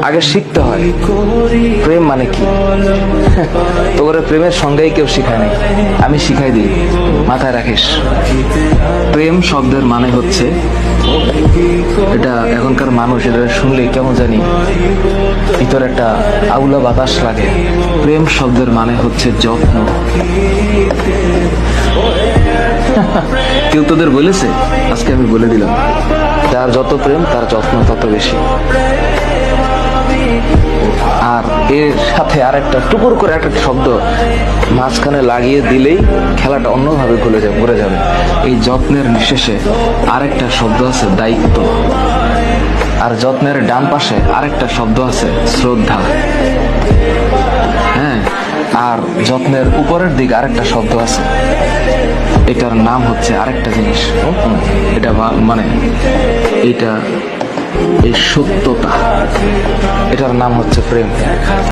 আগে শিখতে হয় প্রেম মানে কি। তোর প্রেমের সঙ্গেই কেউ শিখায় নাই, আমি শিখাই দিই, মাথায় রাখিস। প্রেম শব্দের মানে হচ্ছে, এটা এখনকার মানুষ এটা শুনলে কেমন জানি ভিতরে একটা আউলা বাতাস লাগে। প্রেম শব্দের মানে হচ্ছে যত্ন। কেউ তোদের বলেছে? আজকে আমি বলে দিলাম, যার যত প্রেম তার যত্ন তত বেশি। আর এর সাথে আর একটা টুকুর করে একটা শব্দ মাঝখানে লাগিয়ে দিলেই খেলাটা অন্যভাবে ঘুরে যাবে। এই যত্নের নিঃশেষে আরেকটা শব্দ আছে দায়িত্ব, আর যত্নের ডান পাশে আরেকটা শব্দ আছে শ্রদ্ধা। হ্যাঁ, আর যত্নের উপরের দিকে আরেকটা শব্দ আছে, এটার নাম হচ্ছে আরেকটা জিনিস। এটা মানে এইটা, এই সত্যতা, এটার নাম হচ্ছে প্রেম।